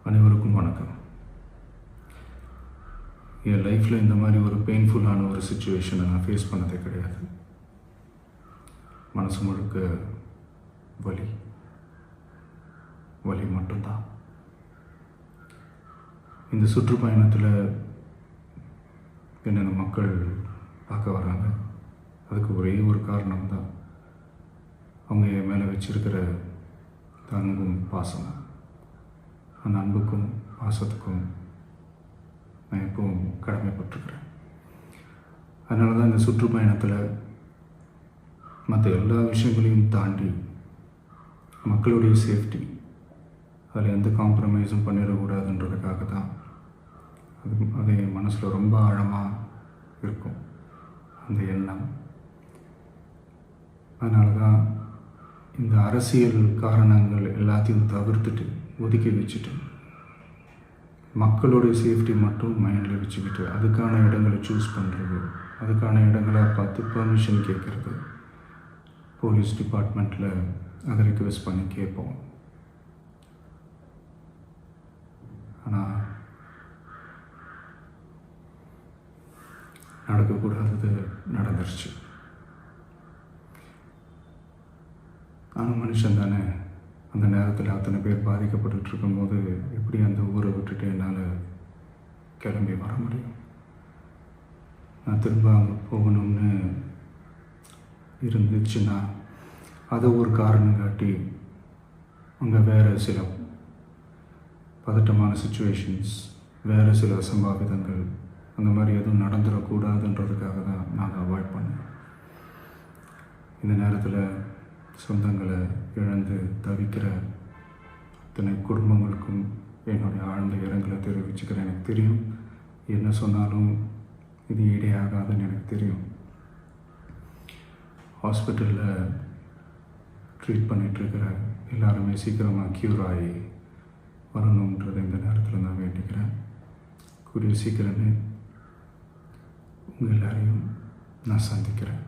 அனைவருக்கும் வணக்கம். என் லைஃப்பில் இந்த மாதிரி ஒரு பெயின்ஃபுல்லான ஒரு சுச்சுவேஷனை நான் ஃபேஸ் பண்ணதே கிடையாது. மனசு முழுக்க வலி வலி மட்டும்தான். இந்த சுற்றுப்பயணத்தில் என்னென்ன மக்கள் பார்க்க வராங்க, அதுக்கு ஒரே ஒரு காரணம் தான் அவங்க என் மேலே வச்சிருக்கிற அன்பும் பாசம். அந்த அன்புக்கும் பாசத்துக்கும் நான் எப்பவும் கடமைப்பட்டிருக்கிறேன். அதனால தான் இந்த சுற்றுப்பயணத்தில் மற்ற எல்லா விஷயங்களையும் தாண்டி மக்களுடைய சேஃப்டி, அதில் எந்த காம்ப்ரமைஸும் பண்ணிடக்கூடாதுன்றதுக்காக தான் அது என் மனசில் ரொம்ப ஆழமாக இருக்கும் அந்த எண்ணம். அதனால தான் இந்த அரசியல் காரணங்கள் எல்லாத்தையும் தவிர்த்துட்டு ஒதுக்கி வச்சுட்டு மக்களுடைய சேஃப்டி மட்டும் மைண்டில் வச்சுக்கிட்டு அதுக்கான இடங்களை சூஸ் பண்ணுறது, அதுக்கான இடங்களை பார்த்து பெர்மிஷன் கேட்குறது, போலீஸ் டிபார்ட்மெண்ட்டில் அதை ரிக்வெஸ்ட் பண்ணி கேட்போம். ஆனால் நடக்கக்கூடாதது நடந்துருச்சு. நானும் மனுஷன் தானே. அந்த நேரத்தில் அத்தனை பேர் பாதிக்கப்பட்டு இருக்கும்போது எப்படி அந்த ஊரை விட்டுட்டு என்னால் கிளம்பி வர முடியும்? நான் திரும்ப அங்கே போகணும்னு இருந்துச்சுன்னா அதை ஒரு காரணம் காட்டி அங்கே வேறு சில பதட்டமான சுச்சுவேஷன்ஸ், வேறு சில அசம்பாவிதங்கள் அந்த மாதிரி எதுவும் நடந்துடக்கூடாதுன்றதுக்காக தான் நான் அவாய்ட் பண்ணேன். இந்த நேரத்தில் சொந்தங்களை இழந்து தவிக்கிற அத்தனை குடும்பங்களுக்கும் என்னுடைய ஆழ்ந்த இரங்கலை தெரிவிச்சுக்கிறேன். எனக்கு தெரியும், என்ன சொன்னாலும் இது ஈடேயாகாதுன்னு எனக்கு தெரியும். ஹாஸ்பிட்டலில் ட்ரீட் பண்ணிகிட்ருக்கிற எல்லாருமே சீக்கிரமாக க்யூர் ஆகி வரணுன்றதை இந்த நேரத்தில் நான் வேண்டிக்கிறேன். கூடிய சீக்கிரமே உங்கள் எல்லாரையும் நான் சந்திக்கிறேன்.